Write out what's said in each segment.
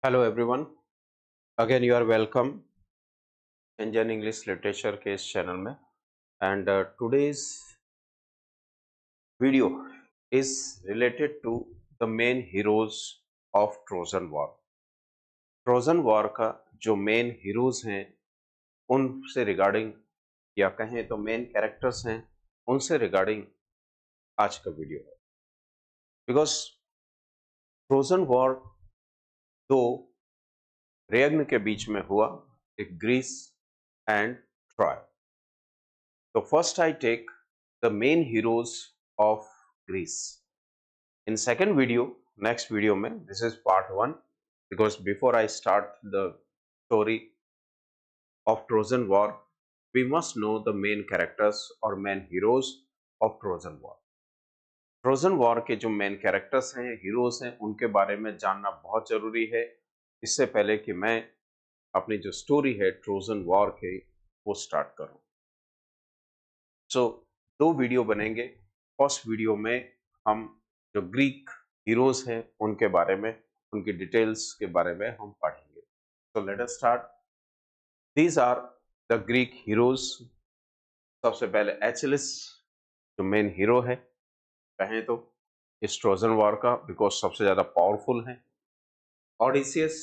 Hello everyone. Again you are welcome Indian English literature के इस channel में। And today's video is related to the main heroes of Trojan war. Trojan war का जो main heroes हैं उनसे regarding, या कहें तो मेन कैरेक्टर्स हैं, उनसे रिगार्डिंग आज का वीडियो है। बिकॉज ट्रोजन वॉर दो रेग्न के बीच में हुआ, एक Greece and Troy. So first I take the main heroes of Greece. In second video, next video में, this is part one, because before I start the story of Trojan War, we must know the main characters or main heroes of Trojan War. Trojan war के जो main characters हैं, heroes हैं, उनके बारे में जानना बहुत जरूरी है इससे पहले कि मैं अपनी जो स्टोरी है ट्रोजन वॉर के वो स्टार्ट करूं। सो दो वीडियो बनेंगे। फर्स्ट वीडियो में हम जो ग्रीक हीरोज हैं उनके बारे में, उनकी डिटेल्स के बारे में हम पढ़ेंगे। So let us start. These are the Greek heroes. सबसे पहले एचलिस जो मेन हीरो है कहें तो इस ट्रोजन वॉर का, बिकॉज सबसे ज्यादा पावरफुल है। ऑडिसियस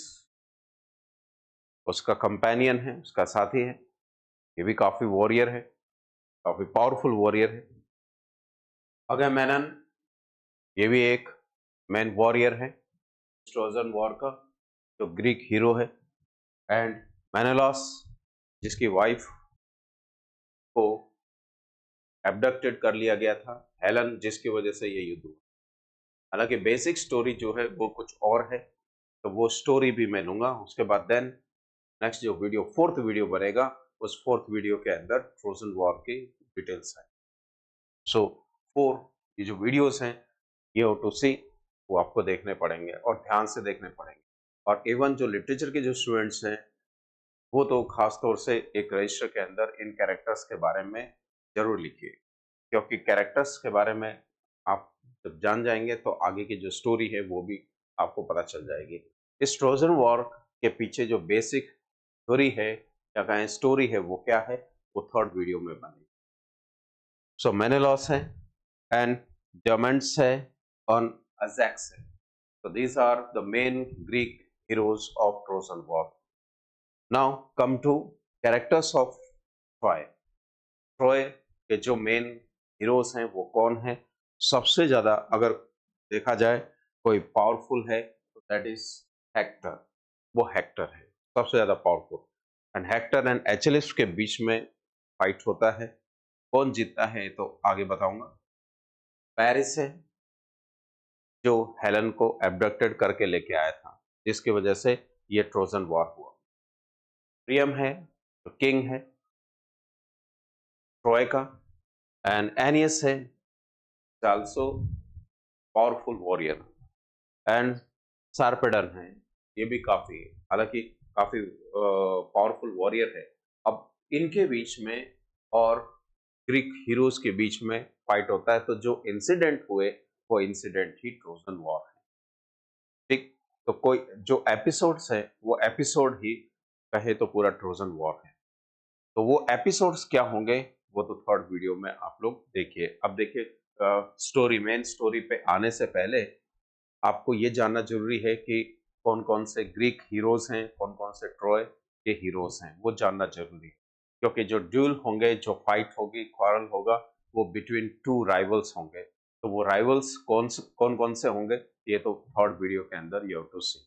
उसका कंपेनियन है, उसका साथी है, ये भी काफी वॉरियर है, काफी पावरफुल वॉरियर है। अगामेमनन ये भी एक मैन वॉरियर है ट्रोजन वॉर का, जो ग्रीक हीरो है। एंड मेनेलॉस जिसकी वाइफ को एब्डक्टेड कर लिया गया था, हेलन जिसकी वजह से ये युद्ध हुआ। हालांकि बेसिक स्टोरी जो है वो कुछ और है, तो वो स्टोरी भी मैं लूंगा उसके बाद। देन नेक्स्ट जो वीडियो, फोर्थ वीडियो बनेगा, उस फोर्थ वीडियो के अंदर ट्रोजन वॉर की डिटेल्स है। सो फोर ये जो वीडियोस हैं ये हो टू सी, वो आपको देखने पड़ेंगे और ध्यान से देखने पड़ेंगे। और इवन जो लिटरेचर के जो स्टूडेंट्स हैं वो तो खास तौर से एक रजिस्टर के अंदर इन कैरेक्टर्स के बारे में जरूर लिखिए, क्योंकि कैरेक्टर्स के बारे में आप जब जान जाएंगे तो आगे की जो स्टोरी है वो भी आपको पता चल जाएगी। इस ट्रोजन वॉर के पीछे जो बेसिक थ्योरी है या कहें स्टोरी है वो क्या है, वो थर्ड वीडियो में बनेगी। सो मेनेलॉस है एंड जर्मेंट्स है और अजैक्स है। So these are the main Greek heroes of Trojan War. Now come to characters of Troy. Troy के जो मेन हीरोज हैं वो कौन है? सबसे ज्यादा अगर देखा जाए कोई पावरफुल है तो दैट इज हेक्टर। वो हेक्टर है सबसे ज्यादा पावरफुल। एंड हेक्टर एंड एचलिस के बीच में फाइट होता है। कौन जीतता है तो आगे बताऊंगा। पेरिस है जो हेलन को एब्डक्टेड करके लेके आया था, जिसकी वजह से ये ट्रोजन वॉर हुआ। प्रियम है जो किंग है ट्रॉय का। एंड एनियस है आल्सो पावरफुल वॉरियर। एंड सार्पेडन है, ये भी काफी, हालांकि काफी पावरफुल वॉरियर है। अब इनके बीच में और ग्रीक हीरोज के बीच में फाइट होता है, तो जो इंसिडेंट हुए वो इंसिडेंट ही ट्रोजन वॉर है। ठीक, तो कोई जो एपिसोड्स है वो एपिसोड ही कहे तो पूरा ट्रोजन वॉर है। तो वो एपिसोड्स क्या होंगे वो तो थर्ड वीडियो में आप लोग देखिए। अब देखिए, स्टोरी, मेन स्टोरी पे आने से पहले आपको ये जानना जरूरी है कि कौन कौन से ग्रीक हीरोज हैं, कौन कौन से ट्रॉय के हीरोज हैं, वो जानना जरूरी है। क्योंकि जो ड्यूल होंगे, जो फाइट होगी, क्वारल होगा, वो बिटवीन टू राइवल्स होंगे। तो वो राइवल्स कौन कौन से होंगे ये तो थर्ड वीडियो के अंदर you have to see.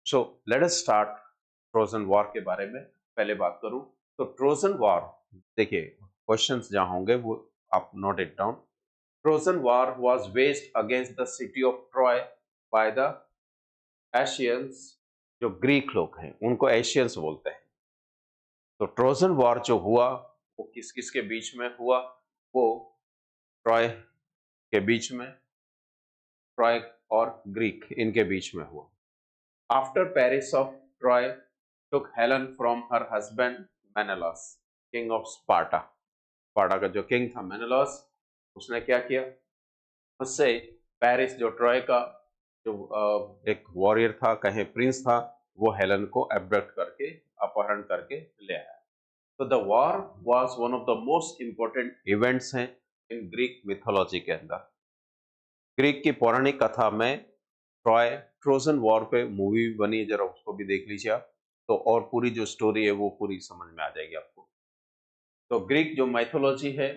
So let us start Trojan war के बारे में। पहले बात करूं तो ट्रोजन वॉर, देखिए क्वेश्चंस जहां होंगे वो आप note it down. Trojan war was waged against the city of Troy by the Asians. जो ग्रीक लोग हैं उनको एशियंस बोलते हैं। तो ट्रोजन वॉर जो हुआ वो किस किस के बीच में हुआ? वो ट्रॉय के बीच में, ट्रॉय और ग्रीक इनके बीच में हुआ। After Paris of Troy took Helen from her husband Menelaus, king of Sparta. Sparta का जो किंग था मेनेलॉस, उसने क्या किया? उससे पेरिस जो ट्रॉय का जो एक वॉरियर था, कहें प्रिंस था, वो हेलन को एब्डक्ट करके, अपहरण करके ले आया। तो the war was one of the most important events हैं इन ग्रीक मिथोलॉजी के अंदर। ग्रीक की पौराणिक कथा में ट्रॉय ट्रोजन वॉर पे मूवी बनी है, जरा उसको भी देख लीजिए आप, तो और पूरी जो स्टोरी है वो पूरी समझ में आ जाएगी आपको। तो ग्रीक जो माइथोलॉजी है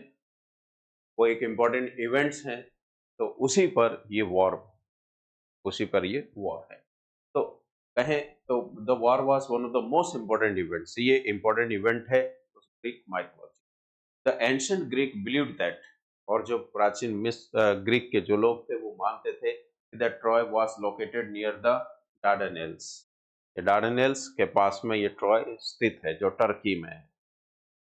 वो एक इम्पॉर्टेंट इवेंट्स हैं, तो उसी पर ये वॉर है। तो कहें तो the war was one of the most important events, ये इंपॉर्टेंट इवेंट है Greek mythology. The ancient Greek believed that, और जो प्राचीन ग्रीक के जो लोग थे वो मानते थे that Troy was located near the Dardanelles. Dardanelles के पास में ये ट्रॉय स्थित है, जो टर्की में है।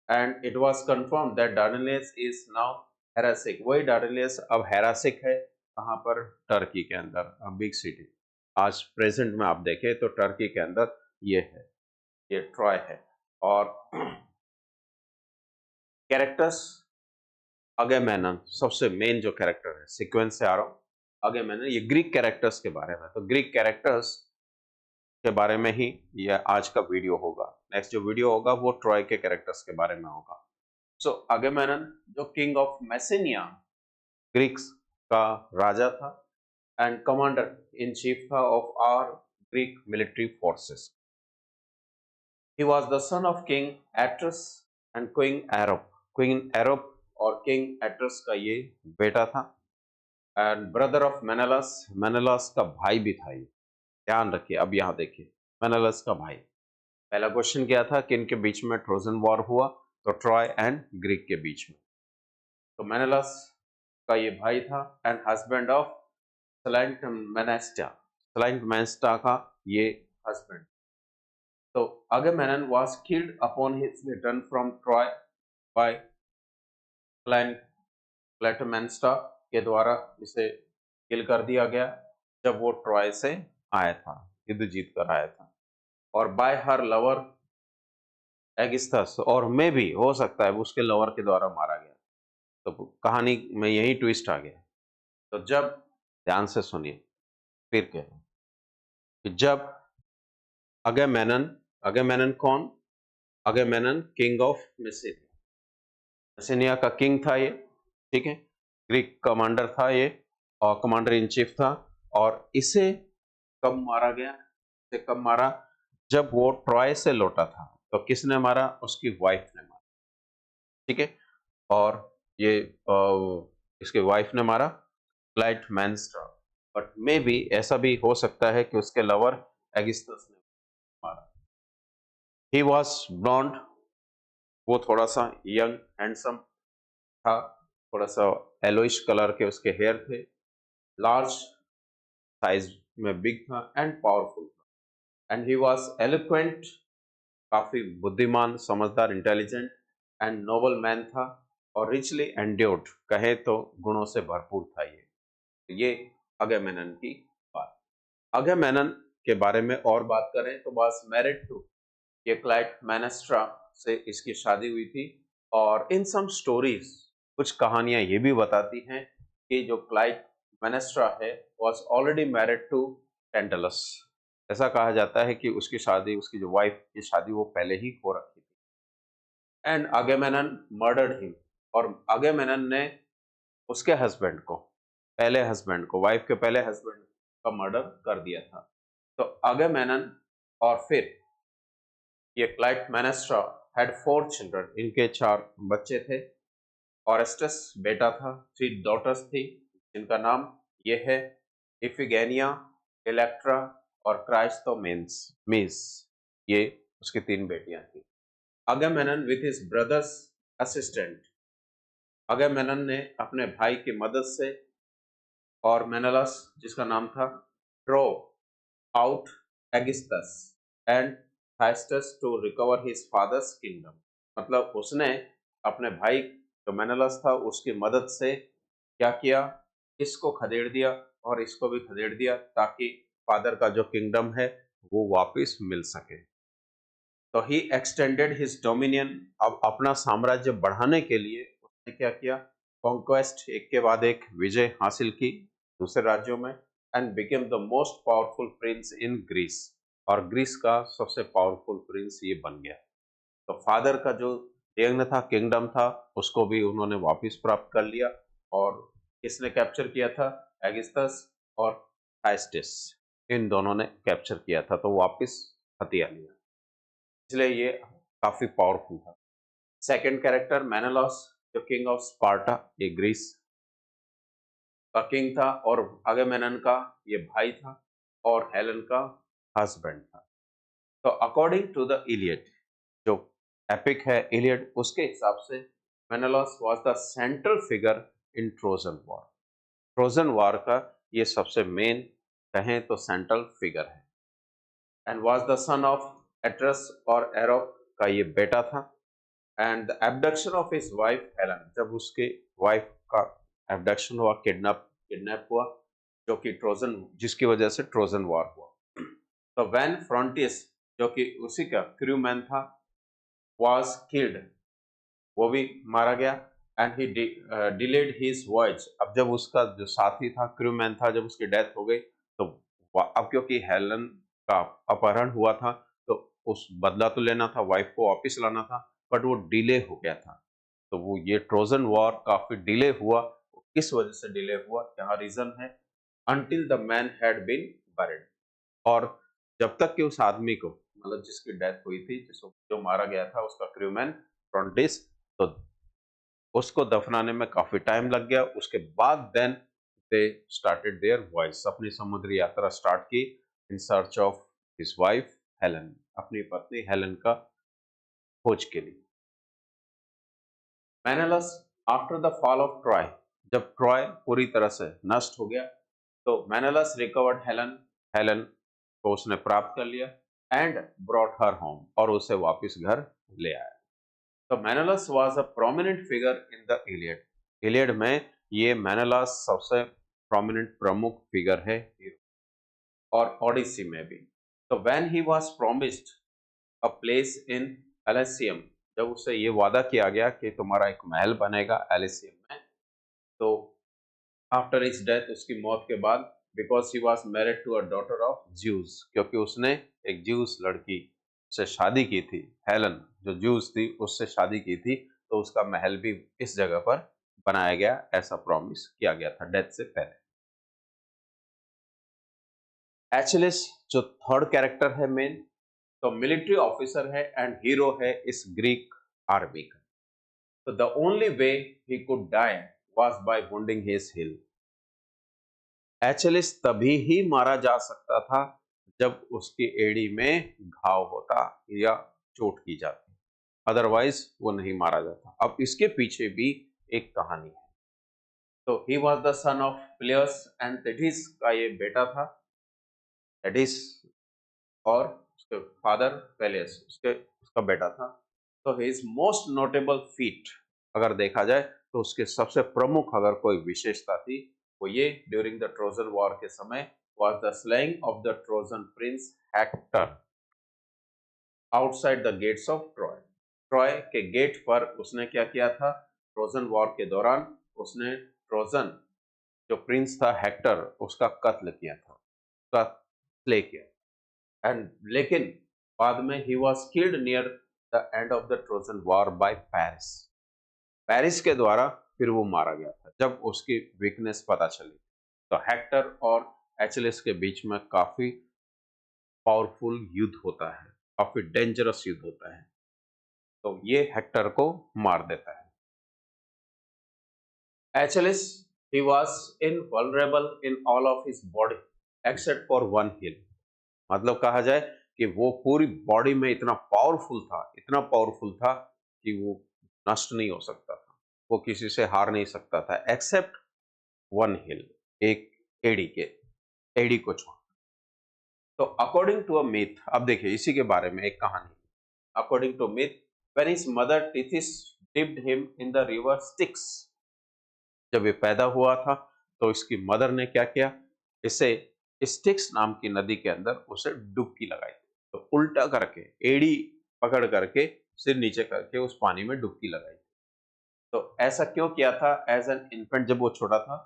And it was confirmed that Dardanelles is now हेरासिक। वही डार्डेनेल्स अब हेरासिक है, कहाँ पर? टर्की के अंदर, बिग सिटी। आज प्रेजेंट में आप देखें तो टर्की के अंदर ये है, ये ट्रॉय है। और कैरेक्टर्स, अगेमेनन सबसे मेन जो कैरेक्टर है, सीक्वेंस से आ रहा हूं, अगेमेनन, ये ग्रीक कैरेक्टर्स के बारे में। तो ग्रीक कैरेक्टर्स के बारे में ही यह आज का वीडियो होगा। नेक्स्ट जो वीडियो होगा वो ट्रॉय के कैरेक्टर्स के बारे में होगा। सो अगेमेनन जो किंग ऑफ मैसेनिया, ग्रीक्स का राजा था, एंड कमांडर इन चीफ था of our Greek military forces. He was the son of king Atreus and queen Aerope. Queen Aerope और किंग एट्रस का ये बेटा था, and brother of Menelaus. Menelaus का भाई भी था ये, ध्यान रखिए। अब यहाँ देखिए, मेनेलस का भाई। पहला क्वेश्चन क्या था कि इनके बीच में ट्रोजन वॉर हुआ, तो ट्रॉय एंड ग्रीक के बीच में। तो मेनेलस का ये भाई था, and husband of Clytemnestra. Clytemnestra का ये हस्बैंड। तो Agamemnon was killed upon his return from Troy by Clytemnestra के द्वारा इसे किल कर दिया गया जब वो ट्रॉय से आया था, युद्ध जीत कर आया था। और बाय हर लवर एगिस्थस, और में भी हो सकता है उसके लवर के द्वारा मारा गया। तो कहानी में यही ट्विस्ट आ गया। तो जब, ध्यान से सुनिए, फिर कह रहा हूं कि जब अगेमेनन, अगेमेनन कौन? अगेमेनन किंग ऑफ मेसिनिया, मेसिनिया का किंग था ये, ठीक है, ग्रीक कमांडर था ये, और कमांडर इन चीफ था। और इसे कब मारा गया? इसे कब मारा? जब वो ट्रॉय से लौटा था। तो किसने मारा? उसकी वाइफ ने मारा, ठीक है। और ये इसके वाइफ ने मारा, क्लाइटमेनेस्ट्रा। बट मे बी ऐसा भी हो सकता है कि उसके लवर एगिस्तस ने मारा। ही वॉज ब्लॉन्ड, वो थोड़ा सा यंग हैंडसम था, थोड़ा सा येलोइश कलर के उसके हेयर थे, लार्ज साइज में बिग था, एंड पावरफुल था। एंड ही वॉज एलोक्वेंट, काफी बुद्धिमान, समझदार, इंटेलिजेंट एंड नोबल मैन था, और रिचली एंड्योर्ड, कहे तो गुणों से भरपूर था ये अगेमेनन की बात। अगेमेनन के बारे में और बात करें तो बस मैरिड टू, ये क्लाइटमेनेस्ट्रा से इसकी शादी हुई थी। और इन सम स्टोरीज, कुछ कहानियां ये भी बताती हैं कि जो क्लाइटमेनेस्ट्रा है वाज ऑलरेडी मैरिड टू टेंटलस। ऐसा कहा जाता है कि उसकी शादी, उसकी जो वाइफ की शादी, वो पहले ही हो रखी थी। एंड अगेमेनन मर्डर्ड हिम, और अगेमेनन ने उसके हस्बैंड को, पहले हस्बैंड को, वाइफ के पहले हस्बैंड का मर्डर कर दिया था। तो अगेमेनन, और फिर ये क्लाइटमेनेस्ट्रा हैड 4 चिल्ड्रन, इनके 4 बच्चे थे। ऑरेस्टस बेटा था, 3 डॉटर्स थी, जिनका नाम ये है इफिगेनिया, इलेक्ट्रा और क्राइस्टोमेंस मिस, ये उसकी 3 बेटियां थी। अगेमेनन विथ हिज ब्रदर्स असिस्टेंट, अगेमेनन ने अपने भाई की मदद से, और मेनेलस जिसका नाम था, drove out Aegisthus and Thyestes to recover his father's kingdom. मतलब उसने अपने भाई जो मेनेलस था उसकी मदद से क्या किया? इसको खदेड़ दिया और इसको भी खदेड़ दिया, ताकि फादर का जो किंगडम है वो वापस मिल सके। तो ही एक्सटेंडेड हिज डोमिनियन, अब अपना साम्राज्य बढ़ाने के लिए उसने क्या किया? कॉन्क्वेस्ट, एक के बाद एक विजय हासिल की दूसरे राज्यों में। And became the most powerful prince in Greece, और ग्रीस का सबसे पावरफुल प्रिंस ये बन गया। तो फादर का जो यज्ञ था, किंगडम था, उसको भी उन्होंने वापस प्राप्त कर लिया। और किसने कैप्चर किया था? एगिस्तस और हाइस्टिस, इन दोनों ने कैप्चर किया था, तो वापस हथिया लिया, इसलिए ये काफी पावरफुल था। सेकंड कैरेक्टर मेनेलॉस, जो किंग ऑफ स्पार्टा, ये ग्रीस का किंग था, और अगेमेनन का ये भाई था, और हेलन का हस्बैंड था। तो अकॉर्डिंग टू द इलियड, जो एपिक है इलियड, उसके हिसाब से Menelaus was the central figure in Trojan war. Trojan war का ये सबसे मेन कहें तो सेंट्रल फिगर है। And was the son of Atreus, और एरोप का ये बेटा था। And the abduction of his wife Helen, जब उसके वाइफ का एब्डक्शन हुआ, किडनैप हुआ, जो कि ट्रोजन, जिसकी वजह से ट्रोजन वॉर हुआ। तो व्हेन फ्रंटियस, जो कि उसी का क्रूमैन था, वाज किल्ड, वो भी मारा गया। And he delayed his voyage, अब जब उसका जो साथी था, क्रूमैन था, जब उसकी डेथ हो गई, तो अब क्योंकि हेलन का अपहरण हुआ था, तो उस बदला तो लेना था, वाइफ को वापस लाना था, बट वो डिले हो गया था। तो वो ये ट्रोजन वॉर काफी डिले हुआ। किस वजह से डिले हुआ, यहाँ रीजन है, until the man had been buried, और जब तक कि उस आदमी को, मतलब जिसकी डेथ हुई थी, जिसको जो मारा गया था, उसका क्रूमैन फ्रंटिस, तो उसको दफनाने में काफी टाइम लग गया। उसके बाद then they started their voyage, अपनी समुद्री यात्रा स्टार्ट की in search of his wife Helen, अपनी पत्नी हेलन का खोज के लिए। Menelaus after the fall of Troy, जब ट्रॉय पूरी तरह से नष्ट हो गया, तो मेनेलस रिकवर्ड हेलन, हेलन को उसने प्राप्त कर लिया, एंड ब्रॉट हर होम, और उसे वापस घर ले आया। तो Menelaus was a prominent figure in the Iliad, Iliad में ये मेनेलस सबसे प्रोमिनेंट प्रमुख फिगर है, और ओडिसी में भी। तो when he was promised a place in Elysium, जब उससे ये वादा किया गया कि तुम्हारा एक महल बनेगा एलिसियम में, तो आफ्टर हिज डेथ, उसकी मौत के बाद, because he was married to a daughter of Zeus, क्योंकि उसने एक ज्यूस लड़की से शादी की थी, हेलन जो ज्यूस थी उससे शादी की थी, तो उसका महल भी इस जगह पर बनाया गया, ऐसा प्रॉमिस किया गया था डेथ से पहले। एचलिस, जो थर्ड कैरेक्टर है मेन, तो मिलिट्री ऑफिसर है एंड हीरो है इस ग्रीक आर्मी का। तो the only way he could die was by wounding his heel, Achilles तभी ही मारा जा सकता था जब उसकी एड़ी में घाव होता या चोट की जाती, अदरवाइज वो नहीं मारा जाता। अब इसके पीछे भी एक कहानी है। तो he was the son of Peleus, and Thetis का ये बेटा था, थेटिस, और उसके फादर पेलेस, उसका बेटा था। तो हिज मोस्ट नोटेबल फीट, अगर देखा जाए तो उसके सबसे प्रमुख अगर कोई विशेषता थी, वो ये, ड्यूरिंग द ट्रोजन वॉर के समय, was the slaying of the Trojan Prince Hector outside the gates of Troy. Troy के गेट पर उसने क्या किया था? ट्रोजन वॉर के दौरान उसने ट्रोजन जो प्रिंस था हेक्टर, उसका कत्ल किया था, उसका स्ले किया। एंड लेकिन बाद में he was killed near the end of the Trojan war by Paris, Paris के द्वारा फिर वो मारा गया था जब उसकी वीकनेस पता चली। तो हेक्टर और एचलिस के बीच में काफी पावरफुल युद्ध होता है, काफी डेंजरस युद्ध होता है, तो ये हेक्टर को मार देता है। एचलिस, he was invulnerable in all of his body except for one heel, मतलब कहा जाए कि वो पूरी बॉडी में इतना पावरफुल था, इतना पावरफुल था कि वो नष्ट नहीं हो सकता था, वो किसी से हार नहीं सकता था, एक्सेप्ट वन हिल, एक एडी के, एडी को छोड़। तो अकॉर्डिंग टू अ मिथ, अब देखिए इसी के बारे में एक कहानी। According to myth, when his mother Thetis dipped him in the river Styx, जब ये पैदा हुआ था तो इसकी मदर ने क्या किया, इसे स्टिक्स नाम की नदी के अंदर उसे डुबकी लगाई, तो उल्टा करके एड़ी पकड़ करके सिर नीचे करके उस पानी में डुबकी लगाई। तो ऐसा क्यों किया था? एज एन इन्फेंट, जब वो छोटा था,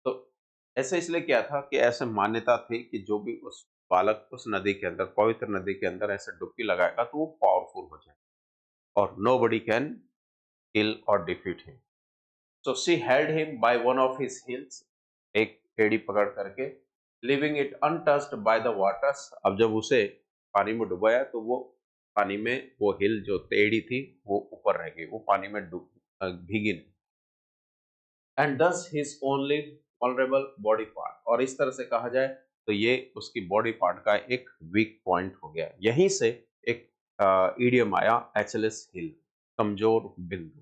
तो ऐसा इसलिए किया था कि ऐसे मान्यता थी कि जो भी उस बालक उस नदी के अंदर, पवित्र नदी के अंदर ऐसे डुबकी लगाएगा तो वो पावरफुल हो जाए और नोबडी कैन किल और defeat him. So she held him by one of his heels, एक एड़ी पकड़ करके, living it untouched by the waters. अब जब उसे पानी में डुबाया तो वो पानी में, वो हिल जो एड़ी थी वो ऊपर रह गई, वो पानी में भीगी नहीं। एंड दस his only vulnerable body part, और इस तरह से कहा जाए तो ये उसकी बॉडी पार्ट का एक वीक पॉइंट हो गया। यहीं से एक इडियम आया, एचएलएस हिल, कमजोर बिंदु।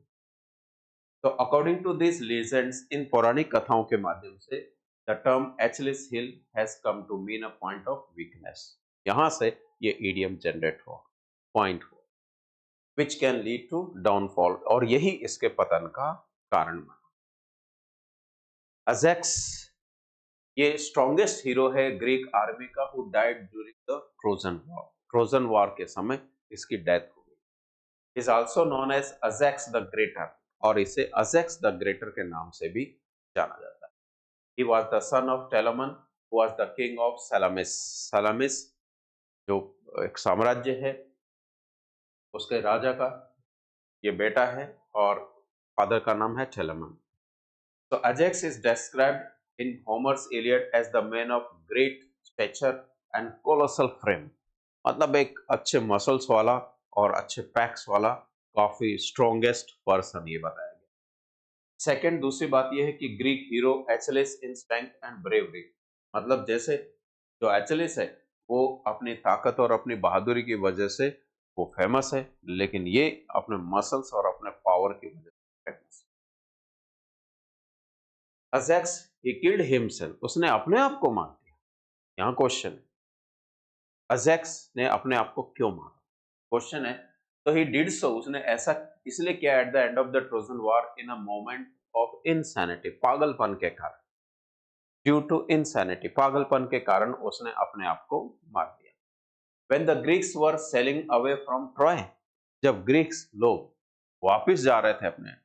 तो अकॉर्डिंग टू दिस लीजेंड्स, इन पौराणिक कथाओं के माध्यम से, the term Achilles heel has come to mean a point of weakness. यहां से ये इडियम जनरेट हुआ, पॉइंट हुआ, which can lead to downfall, और यही इसके पतन का कारण बना। अजेक्स ये स्ट्रॉन्गेस्ट हीरो है ग्रीक आर्मी का, who died during the Trojan war. Trojan war के समय इसकी डेथ हो गई। Is also known as AJAX the greater, और इसे अजेक्स द ग्रेटर के नाम से भी जाना जाता है। He was the son of Telamon, was the king of Salamis. Salamis जो एक साम्राज्य है, उसके राजा का ये बेटा है, और फादर का नाम है टेलमन। So Ajax is described in Homer's Iliad as the man of great stature and colossal frame. मतलब एक अच्छे मसल्स वाला और अच्छे पैक्स वाला, काफी स्ट्रॉन्गेस्ट पर्सन ये बताया गया। सेकंड, दूसरी बात यह है कि Greek hero एचलेस in strength and bravery, मतलब जैसे जो एचलेस है वो अपनी ताकत और अपनी बहादुरी की वजह से वो फेमस है, लेकिन ये अपने मसल्स और अपने पावर की वजह से फेमस है। अजेक्स ही किल्ड हिमसेल्फ, उसने अपने आप को मार दिया। यहाँ क्वेश्चन है, अजेक्स ने अपने आप को क्यों मारा? क्वेश्चन है। तो ही डिड सो, उसने ऐसा इसलिए किया at the end of the Trojan war in a moment of insanity, पागलपन के कारण। ड्यू टू इनसैनिटी, पागलपन के कारण उसने अपने आप को मार दिया। When the Greeks were selling away from Troy, जब ग्रीक्स लोग वापस जा रहे थे अपने,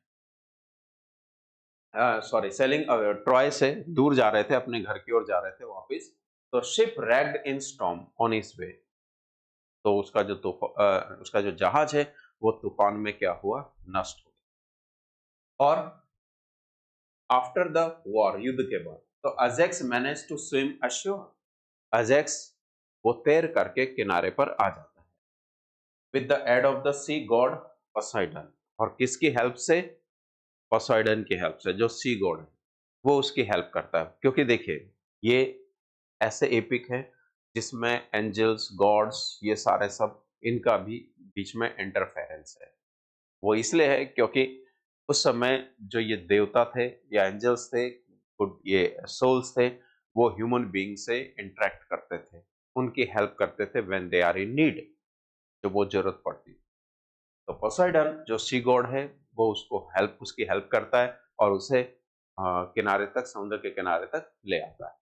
सॉरी, सेलिंग ट्रॉय से दूर जा रहे थे, अपने घर की ओर जा रहे थे वापस, तो ship ragged in storm on his way, तो उसका जो जहाज है वो तूफान में क्या हुआ, नष्ट हो गया। और आफ्टर द वॉर, युद्ध के बाद, तो Ajax managed to swim ashore, Ajax वो तैर करके किनारे पर आ जाता है, with the aid of the sea god Poseidon, और किसकी हेल्प से? पोसाइडन की हेल्प से, जो सी गॉड है वो उसकी हेल्प करता है। क्योंकि देखिए ये ऐसे एपिक है जिसमें एंजल्स, गॉड्स, ये सारे सब, इनका भी बीच में इंटरफेरेंस है। वो इसलिए है क्योंकि उस समय जो ये देवता थे या एंजल्स थे, ये सोल्स थे, वो ह्यूमन बीइंग से इंटरेक्ट करते थे, उनकी हेल्प करते थे when they are in need, जब वो जरूरत पड़ती। तो पोसाइडन जो सी गॉड है वो उसकी हेल्प करता है और उसे किनारे तक, समुद्र के किनारे तक ले आता है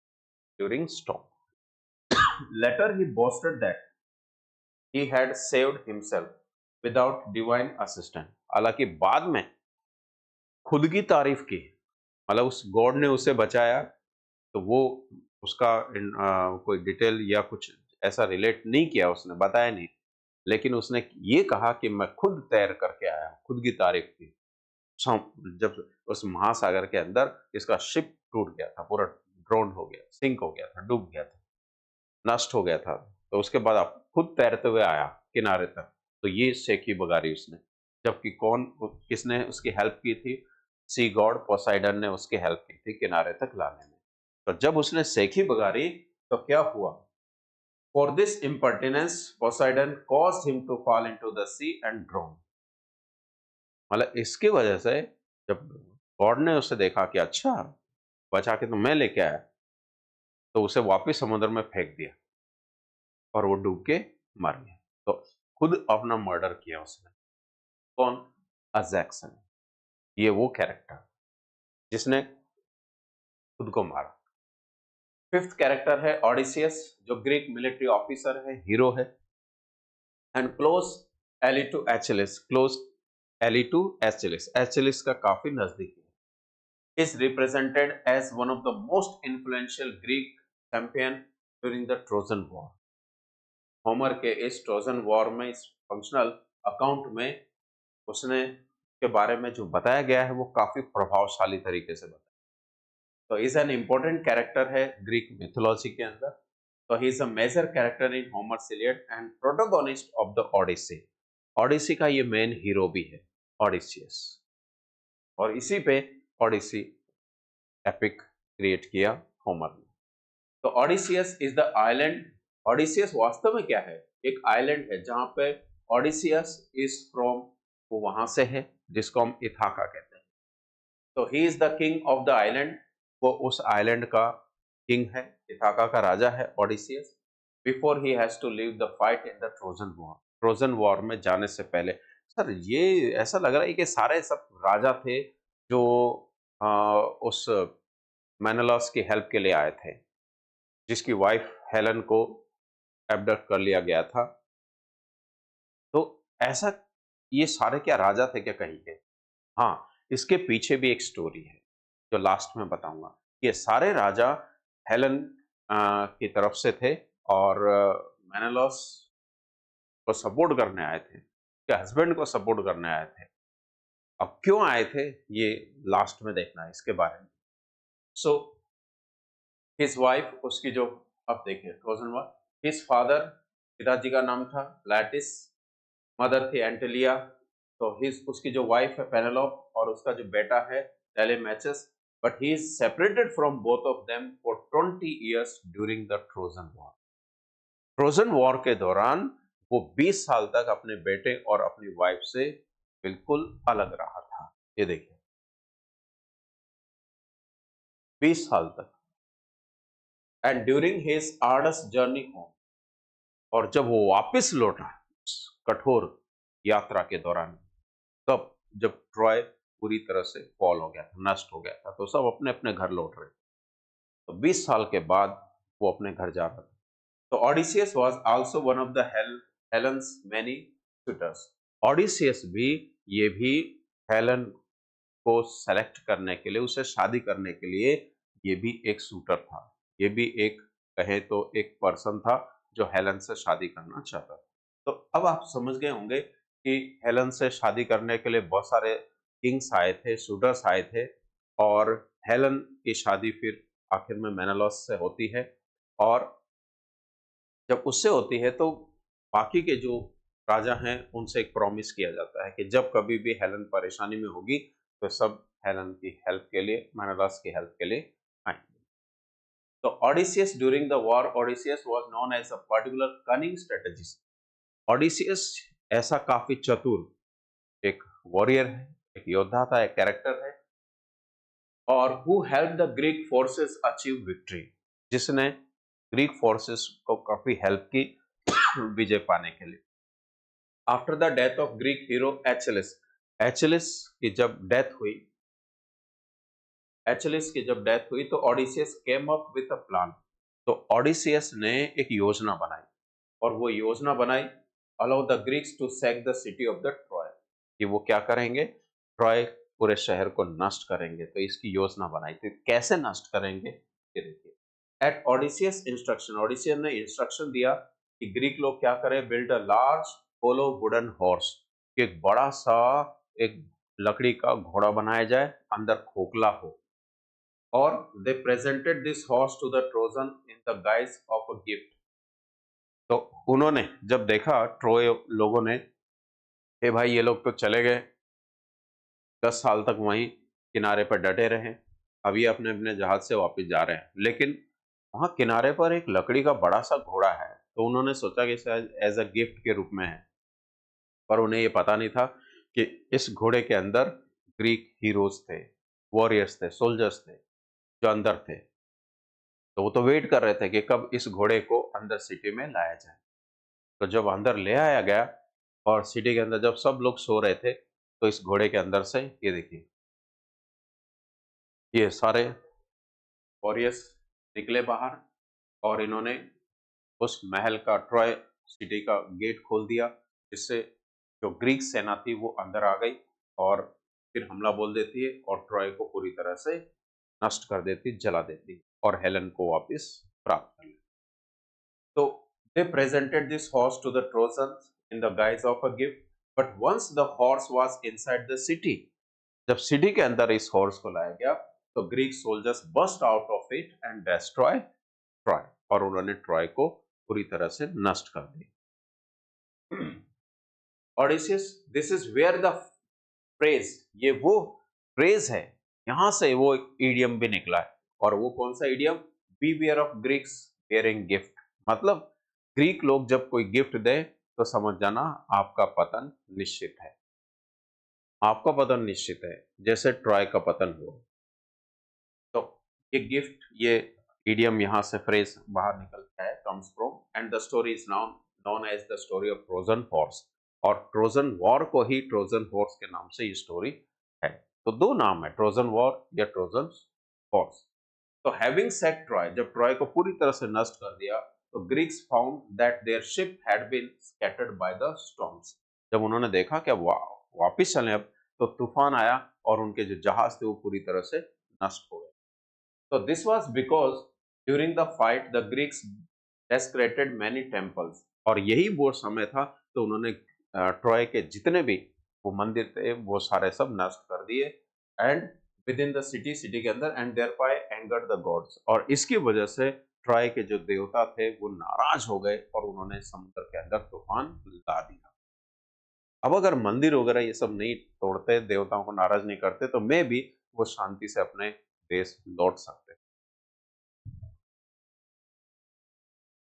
during storm. Later he boasted that he had saved himself without divine assistance, हालांकि बाद में खुद की तारीफ की, मतलब उस गॉड ने उसे बचाया, तो वो उसका कोई डिटेल या कुछ ऐसा रिलेट नहीं किया, उसने बताया नहीं, लेकिन उसने ये कहा कि मैं खुद तैर करके आया, खुद की तारीफ की। जब उस महासागर के अंदर इसका शिप टूट गया था, पूरा ड्रोन हो गया, सिंक हो गया था, डूब गया था, नष्ट हो गया था, तो उसके बाद आप खुद तैरते हुए आया किनारे तक, तो ये सेकी बगारी उसने। जबकि किसने उसकी हेल्प की थी? सी गॉड पोसाइडन ने उसकी हेल्प की थी किनारे तक लाने में। तो जब उसने सेकी बगारी तो क्या हुआ? For this impertinence Poseidon caused him to fall into the sea and drown, मतलब इसकी वजह से जब गॉड ने उसे देखा कि अच्छा, बचा के तो मैं लेके आया, तो उसे वापस समुद्र में फेंक दिया और वो डूब के मर गया। तो खुद अपना मर्डर किया उसने। कौन? अजैक्स ने। ये वो कैरेक्टर जिसने खुद को मारा। फिफ्थ कैरेक्टर है ऑडिसियस, जो ग्रीक मिलिट्री ऑफिसर है, हीरो है, and close ally to Achilles, close ally to Achilles, Achilles का काफी नजदीक है। is represented as one of the most influential Greek champion during the Trojan War. Homer के इस ट्रोजन वॉर में, इस फंक्शनल अकाउंट में उसने के बारे में जो बताया गया है वो काफी प्रभावशाली तरीके से बताया। तो इज एन इम्पोर्टेंट कैरेक्टर है ग्रीक मिथोलॉजी के अंदर। तो he is a major character in Homer's Iliad and protagonist of the Odyssey. Odyssey का ये मेन हीरो भी है, ओडिसियस, और इसी पे ओडिसी एपिक क्रिएट किया होमर ने। तो Odysseus is the island. Odysseus वास्तव में क्या है? एक आइलैंड है जहां पे ओडिसियस इज फ्रॉम, वो वहां से है, जिसको हम इथाका कहते हैं। तो he is the king of the island, वो उस आइलैंड का किंग है, इथाका का राजा है Odysseus. Before he has to leave the fight in the Trojan war. Trojan war में जाने से पहले, सर ये ऐसा लग रहा है कि सारे सब राजा थे जो उस मेनेलॉस की हेल्प के लिए आए थे, जिसकी वाइफ हेलन को एब्डक्ट कर लिया गया था। तो ऐसा, ये सारे क्या राजा थे क्या कहीं के? हाँ, इसके पीछे भी एक स्टोरी है जो लास्ट में बताऊंगा। ये सारे राजा हेलन की तरफ से थे और मेनेलॉस को सपोर्ट करने आए थे, उसके हस्बैंड को सपोर्ट करने आए थे। अब क्यों आए थे ये लास्ट में देखना है इसके बारे में। सो हिज वाइफ, उसकी जो, अब देखिए ट्रोजन वॉर, हिज फादर, पिताजी का नाम था लैटिस, मदर थी एंटेलिया। तो हिज, उसकी जो वाइफ है पेनेलोप, और उसका जो बेटा है Telemachus. But he is separated from both of them for 20 years during the Trojan war. Trojan war के दौरान वो 20 साल तक अपने बेटे और अपनी वाइफ से बिल्कुल अलग रहा था। ये देखिए 20 साल तक। And during his arduous journey home, और जब वो वापस लौटा उस कठोर यात्रा के दौरान, तब जब ट्रॉय पूरी तरह से फॉल हो गया था, नष्ट हो गया था, तो सब अपने अपने घर लौट रहे थे। तो 20 साल के बाद वो अपने घर जा रहा था। तो Odysseus was also one of the Helen's many suitors. Odysseus भी, ये भी हेलन को सेलेक्ट करने के लिए, उसे शादी करने के लिए, ये भी एक शूटर था। ये भी एक, कहे तो एक पर्सन था जो हेलन से शादी करना चाहता था। तो अब आप समझ गए होंगे कि हेलन से शादी करने के लिए बहुत सारे किंग्स आए थे, शूटर्स आए थे, और हेलन की शादी फिर आखिर में मेनेलॉस से होती है। और जब उससे होती है तो बाकी के जो राजा हैं उनसे एक प्रॉमिस किया जाता है कि जब कभी भी हेलन परेशानी में होगी तो सब हेलन की हेल्प के लिए, मेनेलॉस की हेल्प के लिए आएंगे। तो Odysseus during the war, Odysseus was known as a particular cunning strategist. Odysseus ऐसा काफी चतुर एक वॉरियर है, एक योद्धा था, एक कैरेक्टर है, और who help the Greek forces achieve victory, जिसने ग्रीक फोर्सेस को काफी हेल्प की विजय पाने के लिए। After the death of Greek hero Achilles, Achilles की जब डेथ हुई, एचेलिस की जब डेथ हुई तो Odysseus came up with a plan. तो ओडिसियस ने एक योजना बनाई, और वो योजना बनाई, allow the Greeks to sack the city of the Troy, कि वो क्या करेंगे, ट्रॉय पूरे शहर को नष्ट करेंगे। तो इसकी योजना बनाई थी, कैसे नष्ट करेंगे ये देखिए। एट ओडिसियस इंस्ट्रक्शन, ओडिसियस ने इंस्ट्रक्शन दिया कि ग्रीक लोग क्या करें, build a large hollow wooden horse, एक बड़ा सा एक लकड़ी का घोड़ा बनाया जाए, अंदर खोखला हो, और they presented this horse to the Trojan in the guise of a gift. तो उन्होंने जब देखा ट्रोय लोगों ने, हे भाई ये लोग तो चले गए, 10 साल तक वहीं किनारे पर डटे रहे, अब ये अपने अपने जहाज से वापस जा रहे हैं, लेकिन वहां किनारे पर एक लकड़ी का बड़ा सा घोड़ा है, तो उन्होंने सोचा कि शायद एज अ गिफ्ट के रूप में है। पर उन्हें ये पता नहीं था कि इस घोड़े के अंदर ग्रीक हीरोज थे, वॉरियर्स थे, सोल्जर्स थे जो अंदर थे। तो वो तो वेट कर रहे थे कि कब इस घोड़े को अंदर सिटी में लाया जाए। तो जब अंदर ले आया गया, और सिटी के अंदर जब सब लोग सो रहे थे, तो इस घोड़े के अंदर से, ये देखिए, ये सारे वॉरियर्स निकले बाहर, और इन्होंने उस महल का, ट्रॉय सिटी का गेट खोल दिया, जिससे जो ग्रीक सेना थी वो अंदर आ गई, और फिर हमला बोल देती है और ट्रॉय को पूरी तरह से नष्ट कर देती, जला देती और हेलन को वापस प्राप्त कर लेती। तो they presented this horse to the Trojans in the guise of a gift, but once the horse was inside the city, जब सिटी के अंदर इस हॉर्स को लाया गया तो Greek soldiers burst out of it and destroy Troy, और उन्होंने ट्रॉय को पूरी तरह से नष्ट कर दिया। Odysseus, this is where the phrase, ये वो फ्रेज है, यहां से वो इडियम भी निकला है। और वो कौन सा idiom? Beware of Greeks bearing gift, मतलब ग्रीक लोग जब कोई गिफ्ट दे तो समझ जाना आपका पतन निश्चित है, आपका पतन निश्चित है, जैसे ट्रॉय का पतन हुआ। तो ये गिफ्ट, ये इडियम यहाँ से फ्रेज बाहर निकलता है, comes from, and the story is now known as the story of Trojan horse, और ट्रोजन वॉर को ही ट्रोजन हॉर्स के नाम से ये स्टोरी है। तो दो नाम है, ट्रोजन वॉर या ट्रोजन हॉर्स। तो हैविंग सेट ट्रॉय, जब ट्रॉय को पूरी तरह से नष्ट कर दिया तो Greeks found that their ship had been scattered by the storms, जब उन्होंने देखा कि वापिस चलें अब, तो तूफान आया और उनके जो जहाज थे वो पूरी तरह से नष्ट हो गए। तो this was because during the fight the Greeks desecrated many temples, और यही वो समय था तो उन्होंने ट्रॉय के जितने भी वो मंदिर थे वो सारे सब नष्ट कर दिए, and with in the city के अंदर, and thereby angered the gods, और इसकी वजह से ट्रॉय के जो देवता थे वो नाराज हो गए और उन्होंने समुद्र के अंदर तूफान ला दिया। अब अगर मंदिर वगैरह ये सब नहीं तोड़ते, देवताओं को नाराज नहीं करते, तो मे भी वो शांति से अपने देश लौट सकते।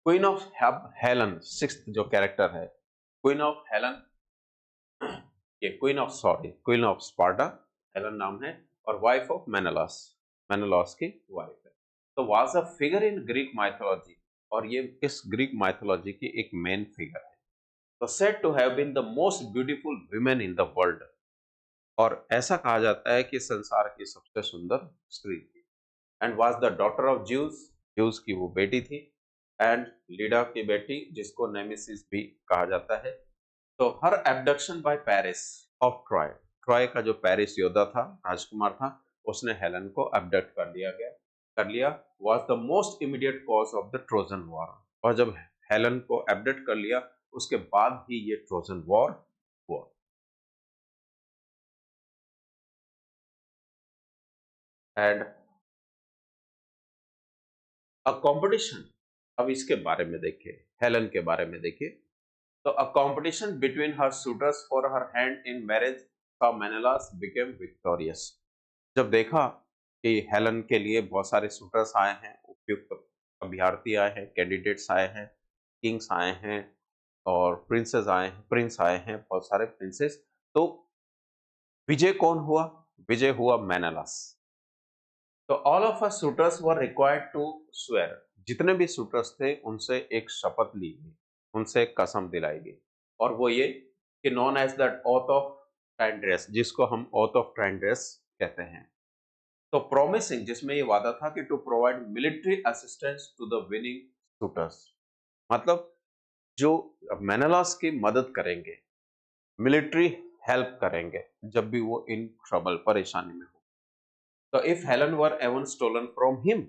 क्वीन ऑफ हेलन, सिक्स्थ जो कैरेक्टर है, क्वीन ऑफ हेलन, ये क्वीन ऑफ स्पार्टा, हेलन नाम है, और वाइफ ऑफ मेनेलास, मेनेलास की वाइफ है। तो was a figure in Greek mythology, और ये इस ग्रीक माइथोलॉजी की एक मेन फिगर है। तो said to have been the most beautiful women in the world, और ऐसा कहा जाता है कि संसार की सबसे सुंदर स्त्री थी। And was the daughter of juice, juice की वो बेटी थी, एंड लीडा की बेटी, जिसको नेमेसिस भी कहा जाता है। तो her abduction by Paris of Troy, Troy का जो पेरिस योद्धा था, राजकुमार था, उसने हेलन को एब्डक्ट कर लिया, was the most immediate cause of the Trojan war, और जब हेलन को एब्डक्ट कर लिया उसके बाद ही ये ट्रोजन वॉर हुआ। एंड अ कंपटीशन, अब इसके बारे में देखिए, हेलन के बारे में देखिए। तो a competition between her suitors for her hand in marriage, so Menelaus became victorious. जब देखा कि हेलन के लिए बहुत सारे सूटर्स आए हैं, उपयुक्त अभ्यर्थी आए हैं, कैंडिडेट्स आए हैं, किंग्स आए हैं और प्रिंसेस आए हैं, प्रिंस आए हैं, बहुत सारे प्रिंसेस, तो विजय कौन हुआ? विजय हुआ मेनेलास। तो all of us suitors were required to swear, जितने भी शूटर्स थे उनसे एक शपथ ली गई, उनसे एक कसम दिलाई गई, और वो ये कि known as that oath of Tyndareus, जिसको हम ऑथ ऑफ ट्राइंड्रेस कहते हैं। तो प्रोमिसिंग, जिसमें ये वादा था कि to provide military assistance to the winning suitors, मतलब जो मेनेलास की मदद करेंगे, मिलिट्री हेल्प करेंगे जब भी वो इन ट्रबल, परेशानी में हो। तो if Helen were even stolen from him,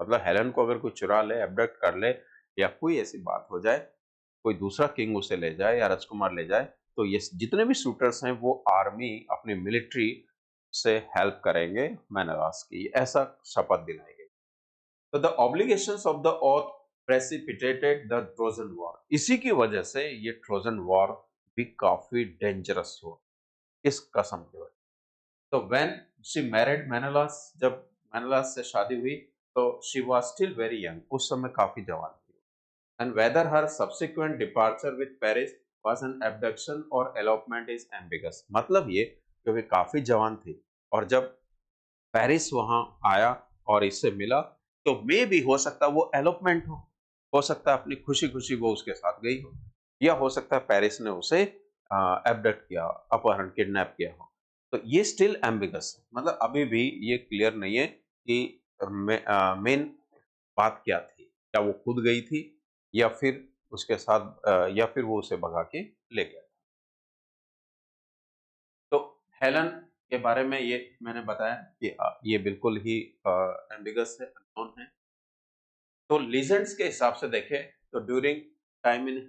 मतलब हेलन को अगर कोई चुरा ले, एब्डक्ट कर ले, या कोई ऐसी बात हो जाए, कोई दूसरा किंग उसे ले जाए या राजकुमार ले जाए, तो ये जितने भी शूटर्स हैं वो आर्मी, अपनी मिलिट्री से हेल्प करेंगे मेनेलास की, ऐसा शपथ दिलाई गई। तो the obligations of the auth precipitated the Trojan war, इसी की वजह से ये ट्रोजन वॉर भी काफी डेंजरस हुआ, इस कसम की वजह। तो व्हेन शी मैरिड मेनेलास, जब मेनेलास से शादी हुई तो she was still very young, उस समय काफी जवान थी। And whether her subsequent departure with Paris was an abduction और एलोपमेंट इज एम्बिगस, मतलब ये कि वे काफी जवान थी और जब पेरिस वहां आया और इससे मिला तो मे भी हो सकता है वो एलोपमेंट हो सकता है अपनी खुशी खुशी वो उसके साथ गई हो, या हो सकता है पेरिस ने उसे एब्डक्ट किया, अपहरण, किडनैप किया हो। तो ये स्टिल एम्बिगस है, मतलब अभी भी ये क्लियर नहीं है कि मेन बात क्या थी, क्या वो खुद गई थी या फिर उसके साथ या फिर वो उसे भगा के ले गया। तो हेलन के बारे में ये मैंने बताया कि ये बिल्कुल ही एम्बिगस है, अननोन है। तो लीजेंड्स के हिसाब से देखें तो during time in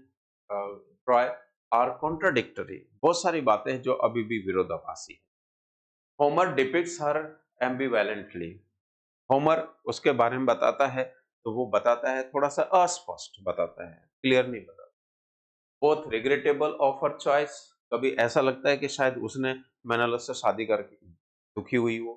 Troy are contradictory, बहुत सारी बातें हैं जो अभी भी विरोधाभासी है। Homer depicts her ambivalently, Homer उसके बारे में बताता है तो वो बताता है थोड़ा सा अस्पष्ट बताता है, क्लियर नहीं बताता। Both regrettable of her choice, कभी ऐसा लगता है कि शायद उसने मेनालस से शादी करके दुखी हुई हो,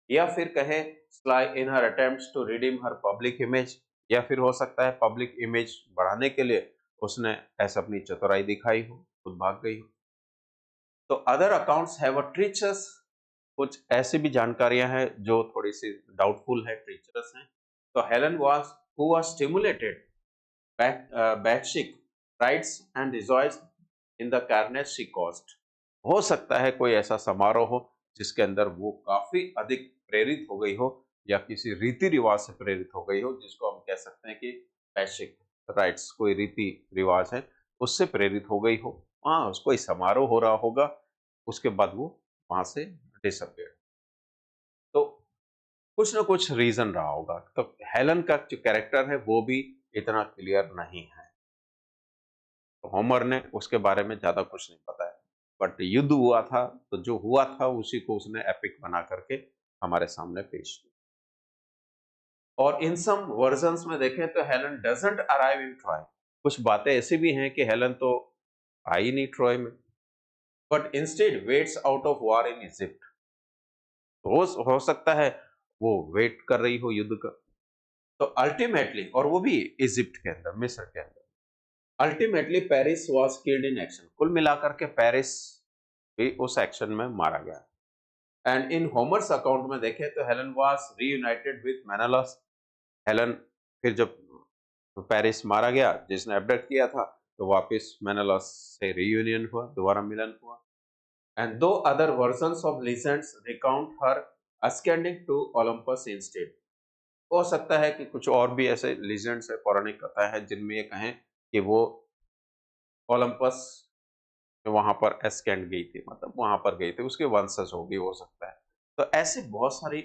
या फिर कहे sly in her attempts to redeem her public image, या फिर हो सकता है पब्लिक इमेज बढ़ाने के लिए उसने ऐसा अपनी चतुराई दिखाई हो, खुद भाग गई हो। तो अदर अकाउंट्स हैव अ ट्रीचर्स, कुछ ऐसी भी जानकारियां हैं जो थोड़ी सी डाउटफुल है, ट्रीचर्स हैं। तो Helen was who was stimulated Bacchic rites and rejoice in the carnage she caused, हो सकता है कोई ऐसा समारोह हो जिसके अंदर वो काफी अधिक प्रेरित हो गई हो, या किसी रीति रिवाज से प्रेरित हो गई हो, जिसको हम कह सकते हैं कि बैशिक राइट्स, कोई रीति रिवाज है उससे प्रेरित हो गई हो, वहां कोई समारोह हो रहा होगा, उसके बाद वो वहां से डिसअपियर। तो कुछ ना कुछ रीजन रहा होगा। तो हेलन का जो कैरेक्टर है वो भी इतना क्लियर नहीं है, तो होमर ने उसके बारे में ज्यादा कुछ नहीं बताया। बट युद्ध हुआ था तो जो हुआ था उसी को उसने एपिक बना करके हमारे सामने पेश किया। और इन सम वर्जन्स में देखें तो Helen doesn't arrive in Troy, कुछ बातें ऐसी भी हैं कि हेलन तो आई नहीं ट्रॉय में, but instead waits out of war in Egypt, हो सकता है वो वेट कर रही हो युद्ध का। तो अल्टीमेटली, और वो भी इजिप्ट के अंदर, मिस्र के अंदर, ultimately Paris was killed in action, कुल मिलाकर के पेरिस भी उस एक्शन में मारा गया। एंड इन होमर्स अकाउंट में देखें तो Helen was reunited with Menelaus, Helen फिर जब पेरिस मारा गया, जिसने एब्डक्ट किया था, तो वापस मेनालस से रियूनियन हुआ, दोबारा मिलन हुआ। And two other versions of legends recount her ascending to Olympus instead, हो सकता है कि कुछ और भी ऐसे लीजेंड्स है, पौराणिक कथा है, जिनमें ये कहें कि वो ओलंपस वहां पर एस्केंड गई थी, मतलब वहां पर गई थी, उसके वंशज होगी, हो सकता है। तो ऐसी बहुत सारी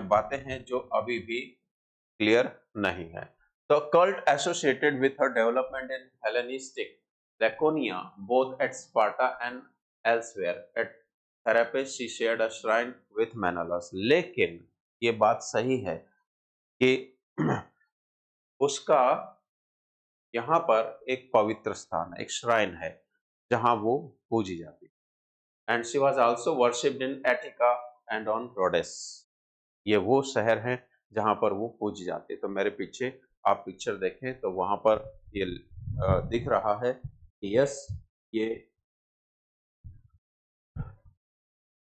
बातें हैं जो अभी भी क्लियर नहीं है। तो cult associated with her development in Hellenistic Laconia, both at Sparta and elsewhere. At Therapis, she shared a shrine with Menelaus. लेकिन ये बात सही है कि उसका यहाँ पर एक पवित्र स्थान, एक श्राइन है जहां वो पूजी जाती है। And she was also worshipped in Attica and on Rhodes, ये वो शहर है जहां पर वो पूजी जाती है। तो मेरे पीछे आप पिक्चर देखें तो वहां पर ये दिख रहा है कि यस, ये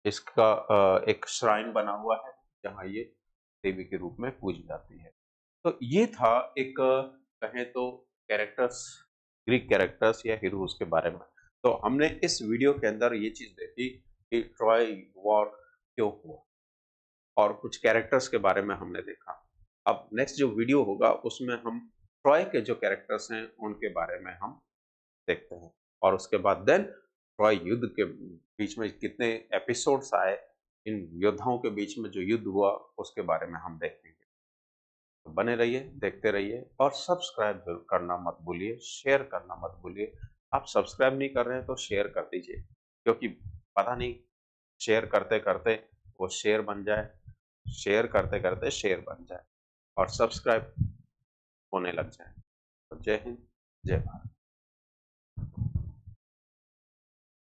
इसका एक श्राइन बना हुआ है जहां ये देवी के रूप में पूजी जाती है। तो ये था एक कहें तो कैरेक्टर्स, ग्रीक कैरेक्टर्स या हीरोज के बारे में। तो हमने इस वीडियो के अंदर ये चीज देखी कि ट्रॉय वॉर क्यों हुआ, और कुछ कैरेक्टर्स के बारे में हमने देखा। अब नेक्स्ट जो वीडियो होगा उसमें हम ट्रॉय के जो कैरेक्टर्स हैं उनके बारे में हम देखते हैं, और उसके बाद देन ट्रॉय युद्ध के बीच में कितने एपिसोड्स आए, इन योद्धाओं के बीच में जो युद्ध हुआ उसके बारे में हम देखेंगे। तो बने रहिए, देखते रहिए, और सब्सक्राइब जरूर करना मत भूलिए, शेयर करना मत भूलिए। आप सब्सक्राइब नहीं कर रहे हैं तो शेयर कर दीजिए, क्योंकि पता नहीं शेयर करते करते वो शेयर बन जाए, शेयर करते करते शेयर बन जाए और सब्सक्राइब होने लग जाए। तो जय हिंद, जय भारत।